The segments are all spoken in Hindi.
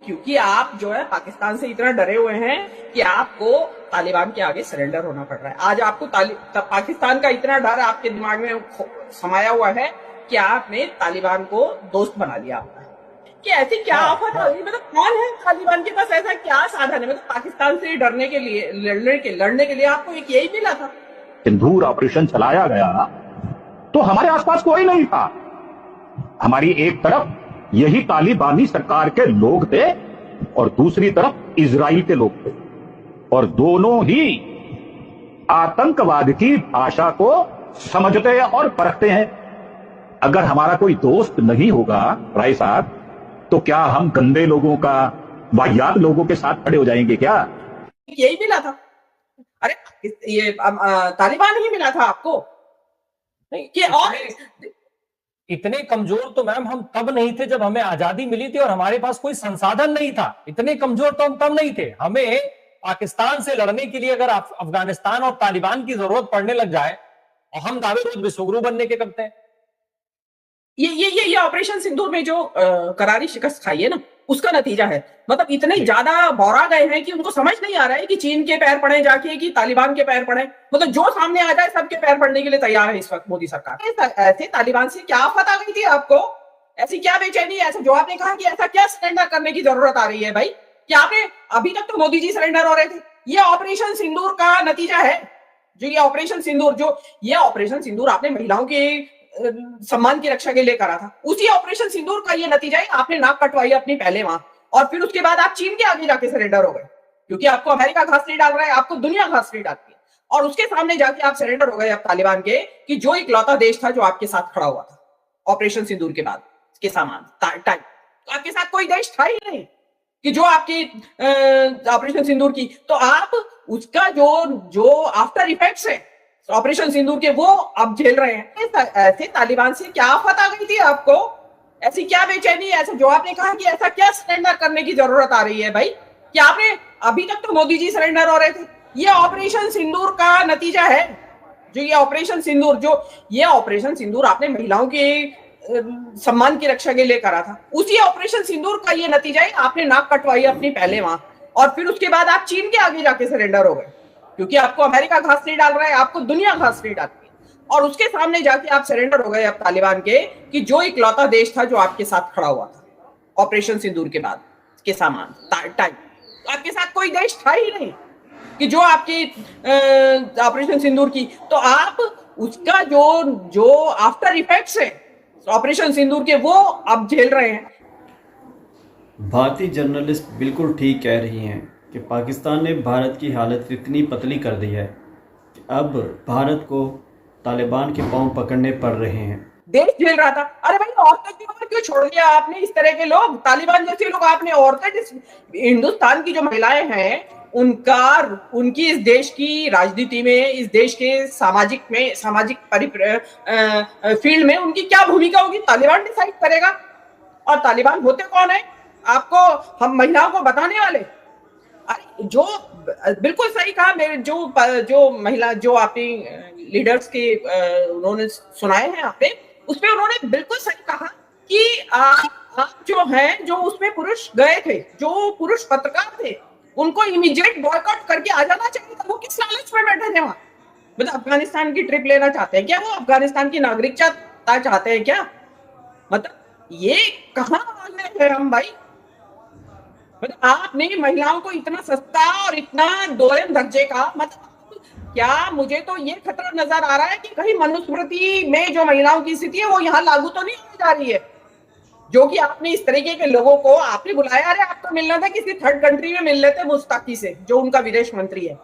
क्योंकि आप जो है पाकिस्तान से इतना डरे हुए हैं कि आपको तालिबान के आगे सरेंडर होना पड़ रहा है। आज आपको पाकिस्तान का इतना डर आपके दिमाग में समाया हुआ है कि आपने तालिबान को दोस्त बना लिया आपका। कि ऐसी क्या आफत आ गई, मतलब कौन है तालिबान के पास, ऐसा क्या साधन है, मतलब पाकिस्तान से डरने के लिए, लड़ने के लिए आपको एक यही मिला था। सिंदूर ऑपरेशन चलाया गया तो हमारे आसपास कोई नहीं था। हमारी एक तरफ यही तालिबानी सरकार के लोग थे और दूसरी तरफ इजराइल के लोग थे, और दोनों ही आतंकवाद की भाषा को समझते और परखते हैं। अगर हमारा कोई दोस्त नहीं होगा राय साहब, तो क्या हम गंदे लोगों का, वाहियात लोगों के साथ खड़े हो जाएंगे क्या? यही मिला था। अरे ये तालिबान ही मिला था आपको नहीं कि और इतने कमजोर तो मैम हम तब नहीं थे जब हमें आजादी मिली थी और हमारे पास कोई संसाधन नहीं था। इतने कमजोर तो हम तब नहीं थे। हमें पाकिस्तान से लड़ने के लिए अगर अफगानिस्तान और तालिबान की जरूरत पड़ने लग जाए, और हम दावे रोज विश्वगुरु बनने के करते हैं। ये ऑपरेशन सिंदूर में जो करारी शिकस्त खाई है ना, उसका नतीजा है। मतलब इतने ज्यादा बौरा गए हैं कि उनको समझ नहीं आ रहा है कि चीन के पैर पड़े जाके कि तालिबान के पैर पड़े, मतलब जो सामने आ जाए सबके पैर पड़ने के लिए तैयार है इस वक्त मोदी सरकार। ऐसे तालिबान से क्या आफत आ गई थी आपको, ऐसी क्या बेचैनी, ऐसा जो आपने कहा कि ऐसा क्या सरेंडर करने की जरूरत आ रही है भाई, कि आपने अभी तक तो मोदी जी सरेंडर हो रहे थे। ये ऑपरेशन सिंदूर का नतीजा है। जो ये ऑपरेशन सिंदूर आपने महिलाओं के सम्मान की रक्षा के लिए करा था, उसी ऑपरेशन सिंदूर का ये नतीजा है। आपने नाक कटवाई अपनी पहले वहां, और फिर उसके बाद आप चीन के आगे जाके सरेंडर हो गए, क्योंकि आपको अमेरिका घास नहीं डाल रहा है, आपको दुनिया घास नहीं डालती है, और उसके सामने जाके आप सरेंडर हो गए अब तालिबान के, कि जो इकलौता देश था जो आपके साथ खड़ा हुआ था ऑपरेशन सिंदूर के बाद के सामान टाइम। तो आपके साथ कोई देश था ही नहीं कि जो आपकी ऑपरेशन सिंदूर की, तो आप उसका जो आफ्टर इफेक्ट्स है ऑपरेशन सिंदूर के, वो अब झेल रहे हैं। ऐसे तालिबान से क्या आफत आ गई थी आपको, ऐसी क्या बेचैनी, ऐसा जो आपने कहा कि ऐसा क्या सरेंडर करने की जरूरत आ रही है भाई, कि आपने अभी तक तो मोदी जी सरेंडर हो रहे थे। ये ऑपरेशन सिंदूर का नतीजा है। जो ये ऑपरेशन सिंदूर आपने महिलाओं के सम्मान की रक्षा के लिए करा था, उसी ऑपरेशन सिंदूर का ये नतीजा है। आपने नाक कटवाई अपनी पहले वहां, और फिर उसके बाद आप चीन के आगे जाके सरेंडर हो गए, क्योंकि आपको अमेरिका घास नहीं डाल रहा है, आपको दुनिया घास नहीं डालती है, और उसके सामने जाके आप सरेंडर हो गए अब तालिबान के, कि जो इकलौता देश था जो आपके साथ खड़ा हुआ था ऑपरेशन सिंदूर के बाद के सामान टाइम। आपके साथ कोई देश था ही नहीं कि जो आपकी ऑपरेशन सिंदूर की, तो आप उसका जो आफ्टर इफेक्ट्स है ऑपरेशन सिंदूर के, वो अब झेल रहे हैं। भारतीय जर्नलिस्ट बिल्कुल ठीक कह रही हैं कि पाकिस्तान ने भारत की हालत इतनी पतली कर दी है कि अब भारत को तालिबान के पांव पकड़ने पड़ रहे हैं। देश झेल रहा था। अरे भाई औरतों की उम्र क्यों छोड़ दिया आपने, इस तरह के लोग, तालिबान जैसे लोग आपने, औरतें, हिंदुस्तान की जो महिलाएं हैं उनकी इस देश की राजनीति में, इस देश के सामाजिक फील्ड में उनकी क्या भूमिका होगी, तालिबान डिसाइड करेगा। और तालिबान होते कौन है आपको हम महिलाओं को बताने वाले? जो बिल्कुल सही कहा मेरे जो महिला, जो आपने लीडर्स के उन्होंने सुनाए हैं आपने, उसमें उन्होंने बिल्कुल सही कहा कि आप जो हैं, जो उसमें पुरुष गए थे, जो पुरुष पत्रकार थे, उनको इमीडिएट बॉयकॉट करके आ जाना चाहिए था। वो किस लालच में बैठे थे वहां? मतलब अफगानिस्तान की ट्रिप लेना चाहते हैं क्या वो? अफगानिस्तान की नागरिकता चाहते हैं क्या? मतलब ये कहां मांग रहे हैं हम भाई? मतलब आपने महिलाओं को इतना सस्ता और इतना दोयम दर्जे का, मतलब क्या मुझे तो ये खतरा नजर आ रहा है कि कहीं मनुस्मृति में जो महिलाओं की स्थिति है वो यहाँ लागू तो नहीं होने जा रही है, जो कि आपने इस तरीके के लोगों को आपने बुलाया। अरे आपको मिलना था किसी थर्ड कंट्री में मिल लेते, मुस्ताकी से, जो उनका विदेश मंत्री है,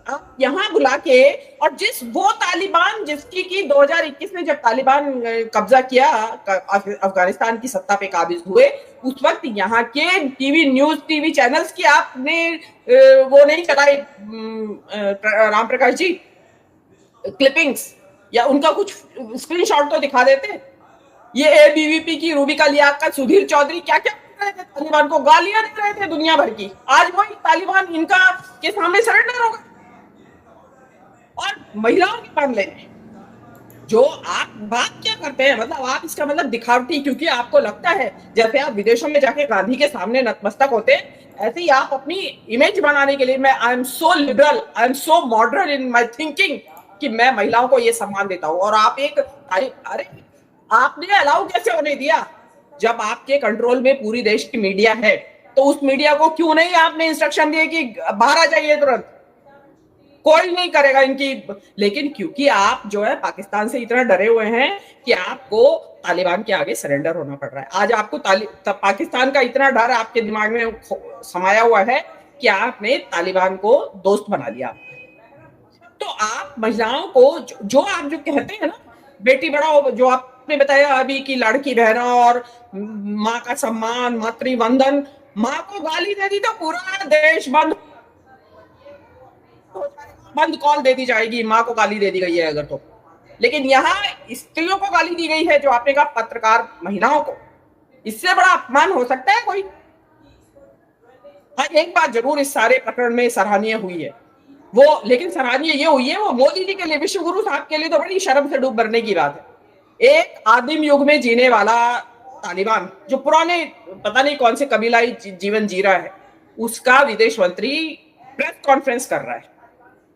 आप यहाँ बुला के, और वो तालिबान जिसकी की 2021 में जब तालिबान कब्जा किया, अफगानिस्तान की सत्ता पे काबिज हुए, उस वक्त यहाँ के टीवी चैनल्स की आपने वो नहीं चलाई, राम प्रकाश जी, क्लिपिंग्स, या उनका कुछ स्क्रीनशॉट तो दिखा देते। ये एबीवीपी की रूबिका लियाकत, सुधीर चौधरी क्या क्या कर रहे थे, तालिबान को गालियां दे रहे थे दुनिया भर की। आज वही तालिबान इनका के सामने सरेंडर हो गए और महिलाओं के मामले में जो आप बात क्या करते हैं, मतलब आप इसका मतलब दिखावटी, क्योंकि आपको लगता है जैसे आप विदेशों में जाके गांधी के सामने नतमस्तक होते हैं, ऐसे ही आप अपनी इमेज बनाने के लिए, मैं I am so liberal, I am so modern in my thinking, कि मैं महिलाओं को ये सम्मान देता हूं, और आप एक अरे आपने अलाउ कैसे होने दिया? जब आपके कंट्रोल में पूरी देश की मीडिया है, तो उस मीडिया को क्यों नहीं आपने इंस्ट्रक्शन दिए कि बाहर आ जाइए तुरंत? कोई नहीं करेगा इनकी। लेकिन क्योंकि आप जो है पाकिस्तान से इतना डरे हुए हैं कि आपको तालिबान के आगे सरेंडर होना पड़ रहा है। आज आपको पाकिस्तान का इतना डर आपके दिमाग में समाया हुआ है कि आपने तालिबान को दोस्त बना लिया। तो आप महिलाओं को जो आप जो कहते हैं ना, बेटी बढ़ाओ, जो आपने बताया अभी की लड़की बहना और माँ का सम्मान, मातृवंदन, माँ को गाली दे दी तो पूरा देश बंद कॉल दे दी जाएगी, माँ को गाली दे दी गई है अगर तो। लेकिन यहाँ स्त्रियों को गाली दी गई है, जो आपने कहा पत्रकार महिलाओं को, इससे बड़ा अपमान हो सकता है कोई? हाँ, एक बात जरूर इस सारे प्रकरण में सराहनीय हुई है, वो, लेकिन सराहनीय ये हुई है वो मोदी जी के लिए, विश्व गुरु साहब के लिए तो बड़ी शर्म से डूब मरने की बात है। एक आदिम युग में जीने वाला तालिबान, जो पुराने पता नहीं कौन से कबीलाई जीवन जी रहा है, उसका विदेश मंत्री प्रेस कॉन्फ्रेंस कर रहा है।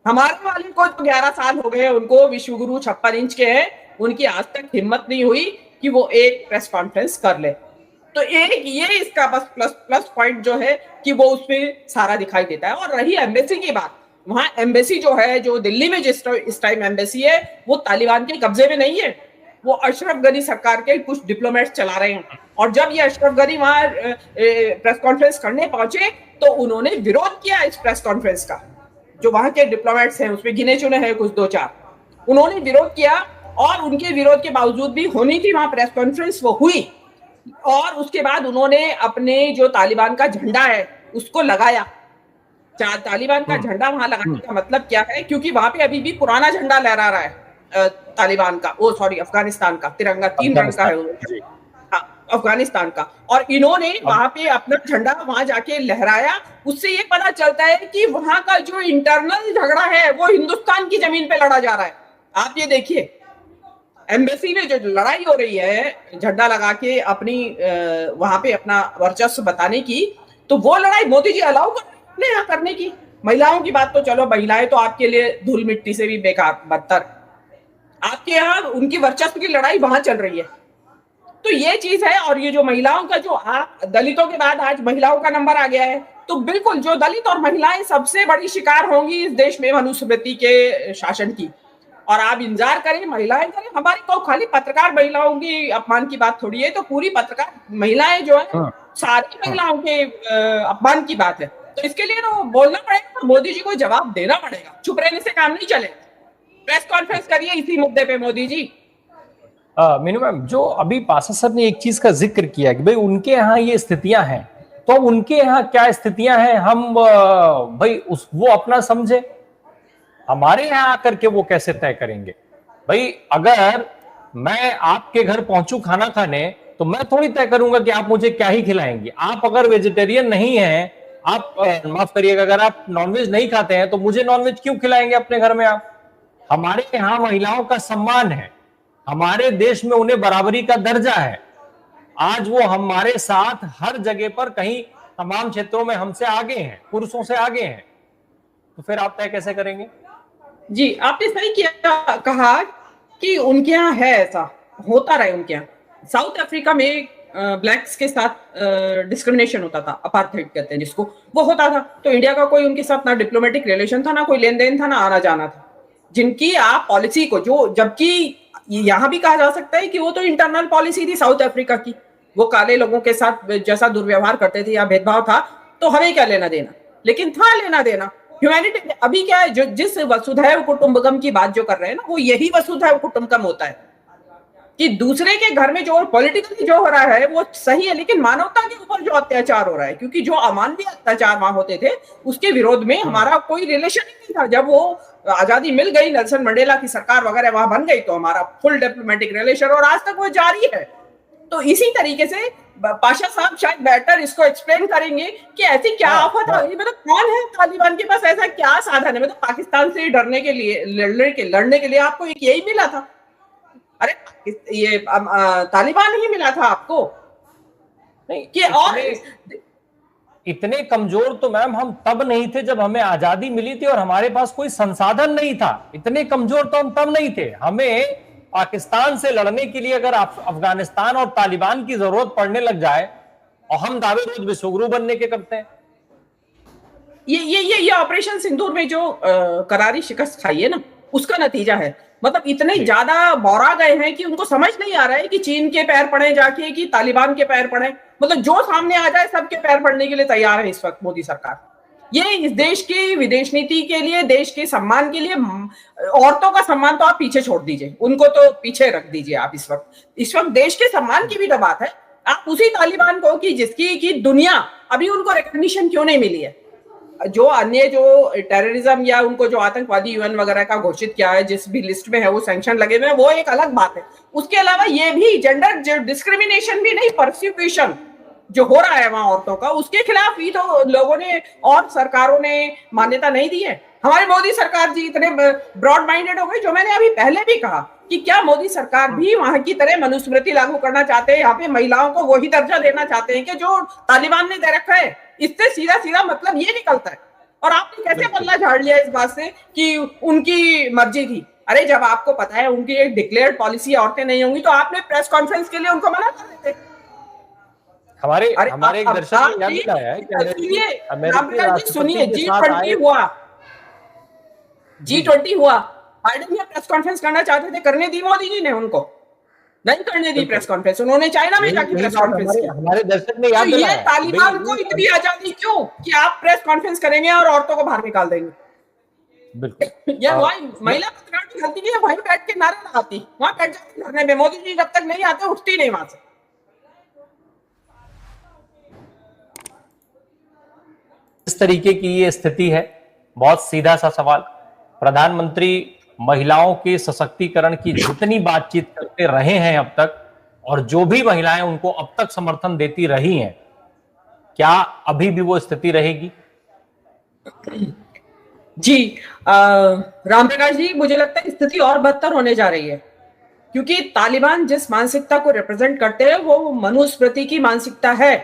हमारे वाले को तो 11 साल हो गए, उनको विश्व गुरु 56 इंच के हैं, उनकी आज तक हिम्मत नहीं हुई कि वो एक प्रेस कॉन्फ्रेंस कर ले। तो एक ये इसका बस प्लस पॉइंट जो है कि वो उसमें सारा दिखाई देता है। और रही एम्बेसी की बात, वहां एम्बेसी जो है, जो दिल्ली में जिस टाइम एम्बेसी है, वो तालिबान के कब्जे में नहीं है, वो अशरफ गनी सरकार के कुछ डिप्लोमेट्स चला रहे हैं। और जब ये अशरफ गनी वहां प्रेस कॉन्फ्रेंस करने पहुंचे, तो उन्होंने विरोध किया इस प्रेस कॉन्फ्रेंस का। जो वहां के डिप्लोमेट्स हैं, उसमें गिने चुने हैं कुछ 2-4, उन्होंने विरोध किया, और उनके विरोध के बावजूद भी होनी थी वहां प्रेस कॉन्फ्रेंस, वो हुई। और उसके बाद उन्होंने अपने जो तालिबान का झंडा है उसको लगाया। तालिबान का झंडा वहां लगाने का मतलब क्या है? क्योंकि वहां पे अभी भी पुराना झंडा लहरा रहा है तालिबान का, अफगानिस्तान का तिरंगा 3 रंग का है, हाँ, अफगानिस्तान का। और इन्होंने वहां पे अपना झंडा वहां जाके लहराया। उससे ये पता चलता है कि वहां का जो इंटरनल झगड़ा है वो हिंदुस्तान की जमीन पे लड़ा जा रहा है। आप ये देखिए, एम्बेसी में जो लड़ाई हो रही है झंडा लगा के अपनी वहां पे अपना वर्चस्व बताने की, तो वो लड़ाई मोदी जी अलाउ करने यहाँ करने की। महिलाओं की बात तो चलो, महिलाएं तो आपके लिए धूल मिट्टी से भी बेकार, बदतर। आपके यहाँ उनकी वर्चस्व की लड़ाई वहां चल रही है। तो ये चीज है। और ये जो महिलाओं का जो दलितों के बाद आज महिलाओं का नंबर आ गया है, तो बिल्कुल जो दलित और महिलाएं सबसे बड़ी शिकार होंगी इस देश में मनुस्मृति के शासन की। और आप इंतजार करें, महिलाएं करें, हमारी तो खाली पत्रकार महिलाओं की अपमान की बात थोड़ी है, तो पूरी पत्रकार महिलाएं जो है सारी महिलाओं के अपमान की बात है। तो इसके लिए तो बोलना पड़ेगा, मोदी जी को जवाब देना पड़ेगा, चुप रहने से काम नहीं चलेगा। प्रेस कॉन्फ्रेंस करिए इसी मुद्दे पे मोदी जी। मीनू मैम, जो अभी पासा सर ने एक चीज का जिक्र किया कि भाई उनके यहाँ ये स्थितियां हैं, तो उनके यहाँ क्या स्थितियां हैं, हम भाई वो अपना समझे, हमारे यहाँ आकर के वो कैसे तय करेंगे? भाई अगर मैं आपके घर पहुंचू खाना खाने, तो मैं थोड़ी तय करूंगा कि आप मुझे क्या ही खिलाएंगे। आप अगर वेजिटेरियन नहीं हैं, आप माफ करिएगा, अगर आप नॉनवेज नहीं खाते हैं, तो मुझे नॉनवेज क्यों खिलाएंगे अपने घर में आप? हमारे यहाँ महिलाओं का सम्मान है, हमारे देश में उन्हें बराबरी का दर्जा है। आज वो हमारे साथ हर जगह पर, कहीं तमाम क्षेत्रों में हमसे आगे हैं, पुरुषों से आगे हैं। तो फिर आप तय कैसे करेंगे? जी, आपने सही किया कहा कि उनके यहाँ है, ऐसा होता रहे उनके यहाँ। साउथ अफ्रीका में ब्लैक्स के साथ डिस्क्रिमिनेशन होता था, अपार्थाइड कहते हैं जिसको, वो होता था। तो इंडिया का कोई उनके साथ ना डिप्लोमेटिक रिलेशन था, ना कोई लेन देन था, ना आना जाना था। जिनकी आप पॉलिसी को, जो जबकि यहाँ भी कहा जा सकता है कि वो तो इंटरनल पॉलिसी थी साउथ अफ्रीका की, वो काले लोगों के साथ जैसा दुर्व्यवहार करते थे या भेदभाव था, तो हमें क्या लेना देना, लेकिन था लेना देना ह्यूमैनिटी। अभी क्या है, जो जिस वसुधैव कुटुंबकम की बात जो कर रहे हैं ना, वो यही वसुधैव कुटुंबकम होता है कि दूसरे के घर में जो पॉलिटिकली जो हो रहा है वो सही है, लेकिन मानवता के ऊपर जो अत्याचार हो रहा है, क्योंकि जो अमानवीय अत्याचार वहां होते थे उसके विरोध में हमारा कोई रिलेशन ही नहीं था। जब वो आजादी मिल गई, नेल्सन मंडेला की सरकार वगैरह वहां बन गई, तो हमारा फुल डिप्लोमेटिक रिलेशन, और आज तक वो जारी है। तो इसी तरीके से पाशा साहब शायद बेटर इसको एक्सप्लेन करेंगे कि ऐसी क्या आफत आ गई, मतलब कौन है तालिबान के पास ऐसा क्या साधन है? मतलब पाकिस्तान से डरने के लिए, लड़ने के लिए आपको एक यही मिला था, अरे ये तालिबान ही मिला था आपको नहीं, कि और इतने कमजोर तो मैम हम तब नहीं थे जब हमें आजादी मिली थी और हमारे पास कोई संसाधन नहीं था। इतने कमजोर तो हम तब नहीं थे। हमें पाकिस्तान से लड़ने के लिए अगर अफगानिस्तान और तालिबान की जरूरत पड़ने लग जाए, और हम दावे रोज विश्वगुरु बनने के करते हैं। ये ऑपरेशन सिंदूर में जो करारी शिकस्त खाई है ना, उसका नतीजा है। मतलब इतने ज्यादा बौरा गए हैं कि उनको समझ नहीं आ रहा है कि चीन के पैर पड़े जाके कि तालिबान के पैर पड़े। मतलब जो सामने आ जाए सबके पैर पड़ने के लिए तैयार है इस वक्त मोदी सरकार। ये इस देश की विदेश नीति के लिए, देश के सम्मान के लिए, औरतों का सम्मान तो आप पीछे छोड़ दीजिए, उनको तो पीछे रख दीजिए आप। इस वक्त देश के सम्मान की भी तो बात है। आप उसी तालिबान को कि जिसकी की दुनिया अभी उनको रिकॉग्निशन क्यों नहीं मिली है, जो अन्य जो टेररिज्म या उनको जो आतंकवादी यूएन वगैरह का घोषित किया है, जिस भी लिस्ट में है वो सैंक्शन लगे हुए हैं, वो एक अलग बात है। उसके अलावा ये भी जेंडर डिस्क्रिमिनेशन भी नहीं, परसिक्यूशन जो हो रहा है वहां औरतों का, उसके खिलाफ ही तो लोगों ने और सरकारों ने मान्यता नहीं दी है। हमारी मोदी सरकार जी इतने ब्रॉड माइंडेड हो गए, जो मैंने अभी पहले भी कहा कि क्या मोदी सरकार भी वहां की तरह मनुस्मृति लागू करना चाहते हैं, यहाँ पे महिलाओं को वही दर्जा देना चाहते हैं कि जो तालिबान ने दे रखा है। इससे सीधा सीधा मतलब ये निकलता है। और आपने कैसे पल्ला झाड़ लिया इस बात से कि उनकी मर्जी थी। अरे जब आपको पता है उनकी एक डिक्लेयर्ड पॉलिसी औरतें नहीं होंगी, तो आपने प्रेस कॉन्फ्रेंस के लिए उनको मना कर देते। हमारे एक दर्शक ने याद दिलाया है कि सुनिए, G20 हुआ, G20 हुआ, बाइडेन ये प्रेस कॉन्फ्रेंस करना चाहते थे, करने दी मोदी जी ने उनको? नहीं करने दी प्रेस कॉन्फ्रेंस। उन्होंने चाइना में जाके प्रेस कॉन्फ्रेंस की। हमारे दर्शक ने याद दिलाया, ये तालिबान को इतनी आजादी क्यों कि आप प्रेस कॉन्फ्रेंस करेंगे और औरतों को बाहर निकाल देंगे? बिल्कुल। ये वही महिला पत्रकार की गलती है, वहीं बैठ के नारे लगाती, वहां बैठ जाती धरने में। मोदी जी जब तक नहीं आते उठती नहीं वहां से। इस तरीके की ये स्थिति है। बहुत सीधा सा सवाल, प्रधानमंत्री महिलाओं के सशक्तिकरण की जितनी बातचीत करते रहे हैं अब तक, और जो भी महिलाएं उनको अब तक समर्थन देती रही हैं, क्या अभी भी वो स्थिति रहेगी? जी रामप्रकाश जी, मुझे लगता है स्थिति और बदतर होने जा रही है, क्योंकि तालिबान जिस मानसिकता को रिप्रेजेंट करते हैं वो मनुस्मृति की मानसिकता है।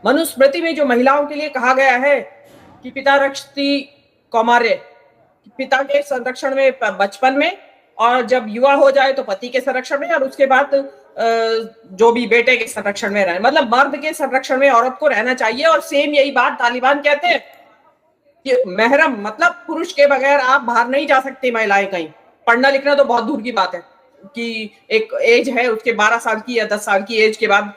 मनुस्मृति में जो महिलाओं के लिए कहा गया है कि पिता रक्षति कौमार्य, पिता के संरक्षण में बचपन में, और जब युवा हो जाए तो पति के संरक्षण में, और उसके बाद जो भी बेटे के संरक्षण में रहे। मतलब मर्द के संरक्षण में औरत को रहना चाहिए। और सेम यही बात तालिबान कहते हैं कि महरम मतलब पुरुष के बगैर आप बाहर नहीं जा सकती महिलाएं कहीं। पढ़ना लिखना तो बहुत दूर की बात है कि एक एज है उसके 12 साल की या 10 साल की एज के बाद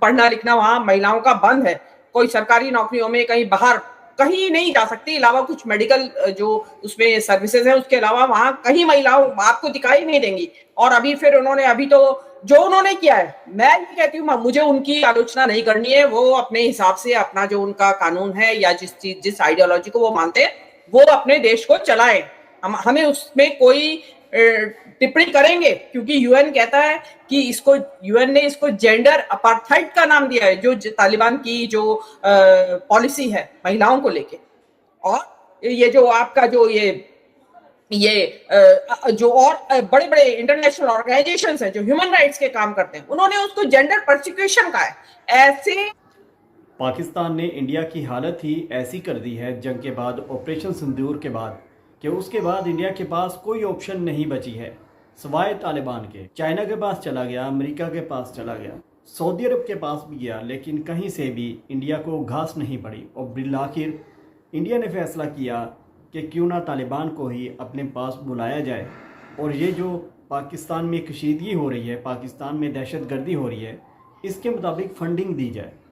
पढ़ना लिखना वहां महिलाओं का बंद है। कोई सरकारी नौकरियों में कहीं बाहर कहीं नहीं जा सकती, अलावा कुछ मेडिकल जो उसमें सर्विसेज है उसके अलावा वहां कहीं महिलाओं आपको दिखाई नहीं देंगी। और अभी फिर उन्होंने अभी तो जो उन्होंने किया है, मैं ये कहती हूँ मुझे उनकी आलोचना नहीं करनी है। वो अपने हिसाब से अपना जो उनका कानून है या जिस आइडियोलॉजी को वो मानते हैं वो अपने देश को चलाए। हमें उसमें कोई टिप्पणी करेंगे, क्योंकि यूएन कहता है कि यूएन ने इसको जेंडर अपार्थाइड का नाम दिया है, जो तालिबान की जो पॉलिसी है महिलाओं को लेके। और ये जो आपका जो जो और बड़े बड़े इंटरनेशनल ऑर्गेनाइजेशंस हैं जो ह्यूमन राइट्स के काम करते हैं, उन्होंने उसको जेंडर परसिक्यूशन कहा है। ऐसे पाकिस्तान ने इंडिया की हालत ही ऐसी कर दी है जंग के बाद, ऑपरेशन सिंदूर के बाद, कि उसके बाद इंडिया के पास कोई ऑप्शन नहीं बची है सिवाय तालिबान के। चाइना के पास चला गया, अमेरिका के पास चला गया, सऊदी अरब के पास भी गया, लेकिन कहीं से भी इंडिया को घास नहीं पड़ी। और बिलाखिर इंडिया ने फैसला किया कि क्यों ना तालिबान को ही अपने पास बुलाया जाए, और ये जो पाकिस्तान में कशीदगी हो रही है, पाकिस्तान में दहशतगर्दी हो रही है, इसके मुताबिक फंडिंग दी जाए।